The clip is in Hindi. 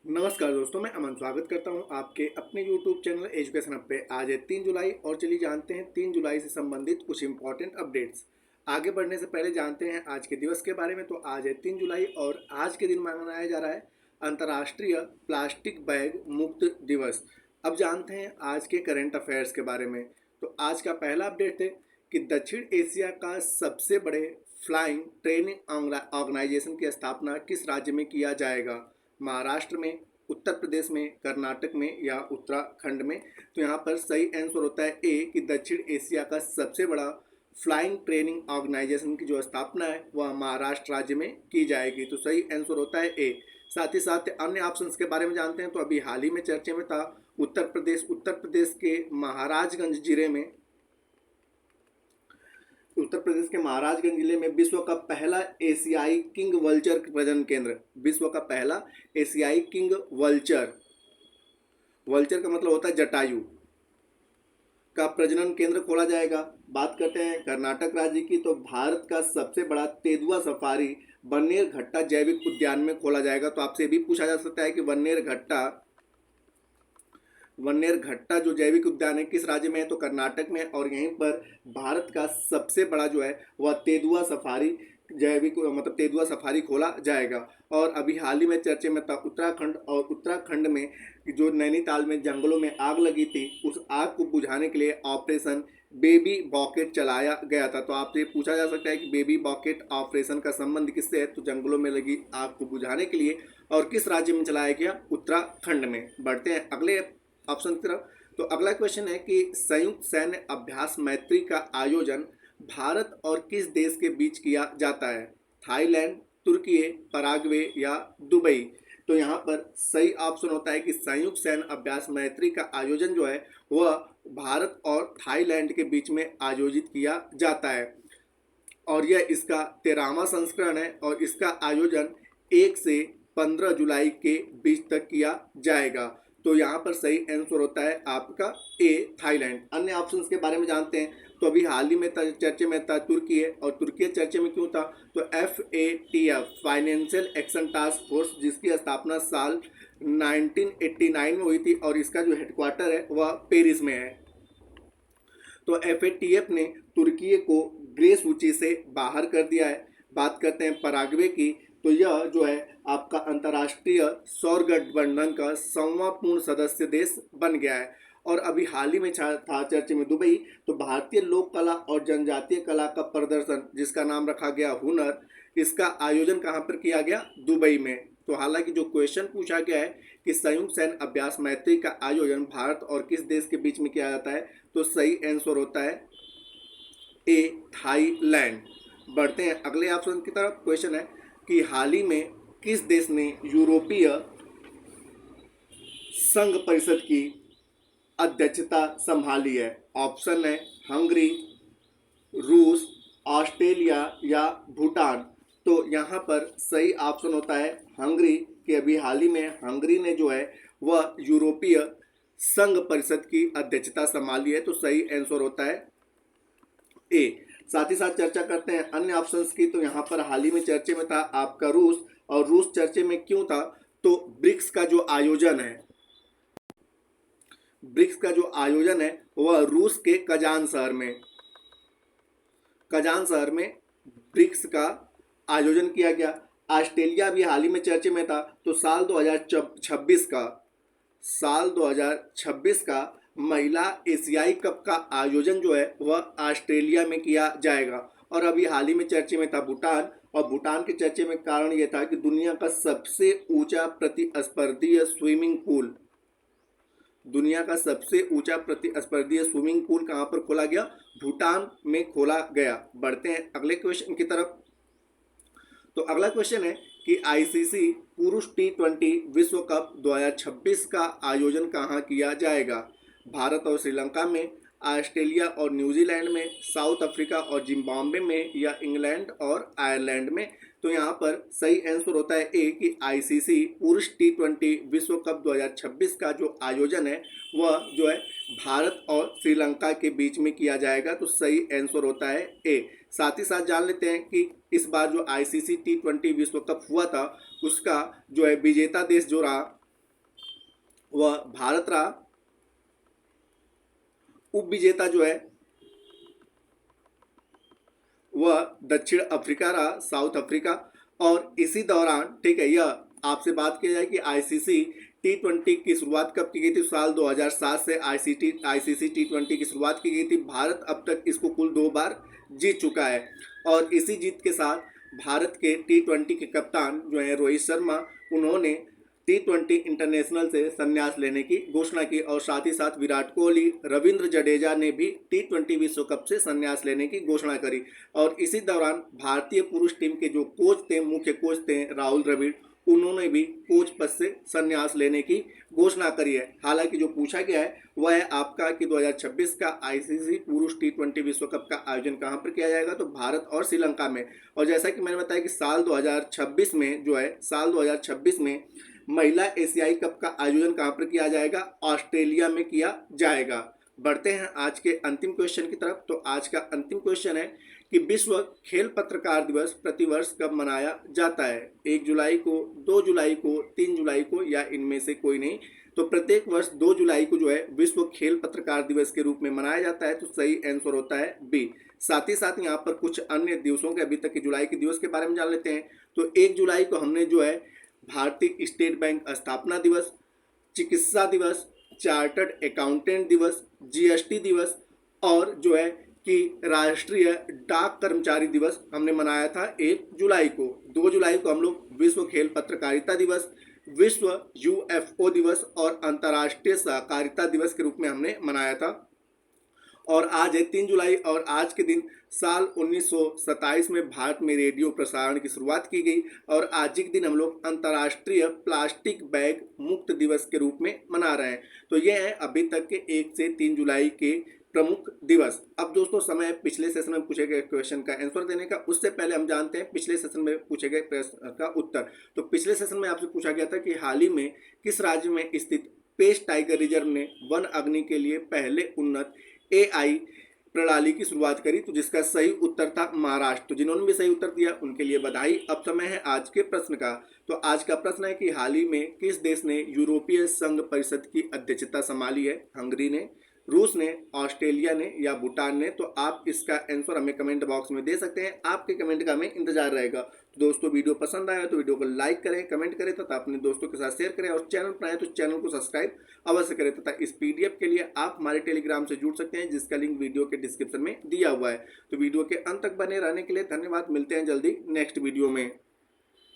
नमस्कार दोस्तों, मैं अमन स्वागत करता हूं आपके अपने YouTube चैनल एजुकेशन हब पे। आज है 3 जुलाई और चलिए जानते हैं 3 जुलाई से संबंधित कुछ इंपॉर्टेंट अपडेट्स। आगे बढ़ने से पहले जानते हैं आज के दिवस के बारे में। तो आज है 3 जुलाई और आज के दिन मनाया जा रहा है अंतर्राष्ट्रीय प्लास्टिक बैग मुक्त दिवस। अब जानते हैं आज के करंट अफेयर्स के बारे में। तो आज का पहला अपडेट है कि दक्षिण एशिया का सबसे बड़े फ्लाइंग ट्रेनिंग ऑर्गेनाइजेशन की स्थापना किस राज्य में किया जाएगा? महाराष्ट्र में, उत्तर प्रदेश में, कर्नाटक में या उत्तराखंड में? तो यहाँ पर सही आंसर होता है ए कि दक्षिण एशिया का सबसे बड़ा फ्लाइंग ट्रेनिंग ऑर्गेनाइजेशन की जो स्थापना है वह महाराष्ट्र राज्य में की जाएगी। तो सही आंसर होता है ए। साथ ही साथ अन्य ऑप्शंस के बारे में जानते हैं। तो अभी हाल ही में चर्चे में था उत्तर प्रदेश के महाराजगंज जिले में उत्तर प्रदेश के महाराजगंज जिले में विश्व का पहला एशियाई किंग वल्चर प्रजनन केंद्र, विश्व का पहला एशियाई किंग वल्चर, वल्चर का मतलब होता है जटायु, का प्रजनन केंद्र खोला जाएगा। बात करते हैं कर्नाटक राज्य की, तो भारत का सबसे बड़ा तेंदुआ सफारी वन्नेरघट्टा जैविक उद्यान में खोला जाएगा। तो आपसे भी पूछा जा सकता है कि वन्नेरघट्टा जो जैविक उद्यान है किस राज्य में है? तो कर्नाटक में। और यहीं पर भारत का सबसे बड़ा जो है वह तेंदुआ सफारी तेंदुआ सफारी खोला जाएगा। और अभी हाल ही में चर्चे में था उत्तराखंड, और उत्तराखंड में जो नैनीताल में जंगलों में आग लगी थी उस आग को बुझाने के लिए ऑपरेशन बेबी बॉकेट चलाया गया था। तो आपसे पूछा जा सकता है कि बेबी बॉकेट ऑपरेशन का संबंध किससे है? तो जंगलों में लगी आग को बुझाने के लिए। और किस राज्य में चलाया गया? उत्तराखंड में। बढ़ते हैं अगले ऑप्शन की तरफ। तो अगला क्वेश्चन है कि संयुक्त सैन्य अभ्यास मैत्री का आयोजन भारत और किस देश के बीच किया जाता है? थाईलैंड, तुर्की, पराग्वे या दुबई? तो यहाँ पर सही ऑप्शन होता है कि संयुक्त सैन्य अभ्यास मैत्री का आयोजन जो है वह भारत और थाईलैंड के बीच में आयोजित किया जाता है। और यह इसका 13वां संस्करण है और इसका आयोजन 1 से 15 जुलाई के बीच तक किया जाएगा। तो यहाँ पर सही आंसर होता है आपका ए, थाईलैंड। अन्य ऑप्शंस के बारे में जानते हैं। तो अभी हाल ही में चर्चे में था तुर्की है, और तुर्की चर्चे में क्यों था? तो FATF financial action task force, जिसकी स्थापना साल 1989 में हुई थी और इसका जो हेडक्वार्टर है वह पेरिस में है। तो FATF ने तुर्की को ग्रे सूची से बाहर कर दिया है। बात करते हैं पराग्वे की, तो यह जो है आपका अंतर्राष्ट्रीय सौर गठबंधन का 100वां पूर्ण सदस्य देश बन गया है। और अभी हाल ही में था चर्चे में दुबई, तो भारतीय लोक कला और जनजातीय कला का प्रदर्शन जिसका नाम रखा गया हुनर, इसका आयोजन कहाँ पर किया गया? दुबई में। तो हालांकि जो क्वेश्चन पूछा गया है कि संयुक्त सैन्य अभ्यास मैत्री का आयोजन भारत और किस देश के बीच में किया जाता है, तो सही आंसर होता है ए, थाईलैंड। बढ़ते हैं अगले ऑप्शन की तरफ। क्वेश्चन है कि हाल ही में किस देश ने यूरोपीय संघ परिषद की अध्यक्षता संभाली है? ऑप्शन है हंगरी, रूस, ऑस्ट्रेलिया या भूटान? तो यहाँ पर सही ऑप्शन होता है हंगरी, कि अभी हाल ही में हंगरी ने जो है वह यूरोपीय संघ परिषद की अध्यक्षता संभाली है। तो सही आंसर होता है ए। साथ ही साथ चर्चा करते हैं अन्य ऑप्शंस की। तो यहाँ पर हाल ही में चर्चे में था आपका रूस, और रूस चर्चे में क्यों था? तो ब्रिक्स का जो आयोजन है वह रूस के कजान शहर में ब्रिक्स का आयोजन किया गया। ऑस्ट्रेलिया भी हाल ही में चर्चे में था। तो साल 2026 का महिला एशियाई कप का आयोजन जो है वह ऑस्ट्रेलिया में किया जाएगा। और अभी हाल ही में चर्चे में था भूटान, और भूटान के चर्चे में कारण यह था कि दुनिया का सबसे ऊंचा प्रतिस्पर्धी स्विमिंग पूल कहाँ पर खोला गया? भूटान में खोला गया। बढ़ते हैं अगले क्वेश्चन की तरफ। तो अगला क्वेश्चन है कि ICC पुरुष T20 विश्व कप 2026 का आयोजन कहाँ किया जाएगा? भारत और श्रीलंका में, ऑस्ट्रेलिया और न्यूजीलैंड में, साउथ अफ्रीका और जिम्बाब्वे में या इंग्लैंड और आयरलैंड में? तो यहाँ पर सही आंसर होता है ए कि ICC पुरुष T20 विश्व कप 2026 का जो आयोजन है वह जो है भारत और श्रीलंका के बीच में किया जाएगा। तो सही आंसर होता है ए। साथ ही साथ जान लेते हैं कि इस बार जो ICC T20 विश्व कप हुआ था उसका जो है विजेता देश जो रहा वह भारत रहा। उप विजेता जो है वह दक्षिण अफ्रीका रहा, साउथ अफ्रीका। और इसी दौरान, ठीक है, यह आपसे बात की जाए कि आईसीसी T20 की शुरुआत कब की गई थी। साल 2007 से आईसीसी T20 की शुरुआत की गई थी। भारत अब तक इसको कुल 2 बार जीत चुका है। और इसी जीत के साथ भारत के T20 के कप्तान जो है रोहित शर्मा, उन्होंने T20 इंटरनेशनल से संन्यास लेने की घोषणा की। और साथ ही साथ विराट कोहली, रविंद्र जडेजा ने भी T20 विश्व कप से संन्यास लेने की घोषणा करी। और इसी दौरान भारतीय पुरुष टीम के जो कोच थे, मुख्य कोच थे राहुल द्रविड़, उन्होंने भी कोच पद से संन्यास लेने की घोषणा करी है। हालांकि जो पूछा गया है वह है आपका कि 2026 का आईसीसी पुरुष T20 विश्व कप का आयोजन कहां पर किया जाएगा, तो भारत और श्रीलंका में। और जैसा कि मैंने बताया कि साल 2026 में जो है, साल 2026 में महिला एशियाई कप का आयोजन कहां पर किया जाएगा, ऑस्ट्रेलिया में किया जाएगा। बढ़ते हैं आज के अंतिम क्वेश्चन की तरफ। तो आज का अंतिम क्वेश्चन है कि विश्व खेल पत्रकार दिवस प्रतिवर्ष कब मनाया जाता है। 1 जुलाई को, 2 जुलाई को, 3 जुलाई को, या इनमें से कोई नहीं। तो प्रत्येक वर्ष 2 जुलाई को जो है विश्व खेल पत्रकार दिवस के रूप में मनाया जाता है। तो सही आंसर होता है बी। साथ ही साथ यहाँ पर कुछ अन्य दिवसों के, अभी तक के जुलाई के दिवस के बारे में जान लेते हैं। तो 1 जुलाई को हमने जो है भारतीय स्टेट बैंक स्थापना दिवस, चिकित्सा दिवस, चार्टर्ड अकाउंटेंट दिवस, जीएसटी दिवस, और जो है कि राष्ट्रीय डाक कर्मचारी दिवस हमने मनाया था 1 जुलाई को। 2 जुलाई को हम लोग विश्व खेल पत्रकारिता दिवस, विश्व यूएफओ दिवस और अंतर्राष्ट्रीय सहकारिता दिवस के रूप में हमने मनाया था। और आज है 3 जुलाई, और आज के दिन साल 1927 में भारत में रेडियो प्रसारण की शुरुआत की गई। और आज के दिन हम लोग अंतर्राष्ट्रीय प्लास्टिक बैग मुक्त दिवस के रूप में मना रहे हैं। तो ये है अभी तक के 1 से 3 जुलाई के प्रमुख दिवस। अब दोस्तों समय है पिछले सेशन में पूछे गए क्वेश्चन का आंसर देने का। उससे पहले हम जानते हैं पिछले सेशन में पूछे गए प्रश्न का उत्तर। तो पिछले सेशन में आपसे पूछा गया था कि हाल ही में किस राज्य में स्थित पेश टाइगर रिजर्व ने वन अग्नि के लिए पहले उन्नत AI प्रणाली की शुरुआत करी, तो जिसका सही उत्तर था महाराष्ट्र। तो जिन्होंने भी सही उत्तर दिया उनके लिए बधाई। अब समय है आज के प्रश्न का। तो आज का प्रश्न है कि हाल ही में किस देश ने यूरोपीय संघ परिषद की अध्यक्षता संभाली है। हंगरी ने, रूस ने, ऑस्ट्रेलिया ने या भूटान ने। तो आप इसका आंसर हमें कमेंट बॉक्स में दे सकते हैं। आपके कमेंट का हमें इंतजार रहेगा। तो दोस्तों वीडियो पसंद आया तो वीडियो को लाइक करें, कमेंट करें तथा अपने दोस्तों के साथ शेयर करें। और चैनल पर आए तो चैनल को सब्सक्राइब अवश्य करें। तथा इस PDF के लिए आप हमारे टेलीग्राम से जुड़ सकते हैं, जिसका लिंक वीडियो के डिस्क्रिप्शन में दिया हुआ है। तो वीडियो के अंत तक बने रहने के लिए धन्यवाद। मिलते हैं जल्दी नेक्स्ट वीडियो में।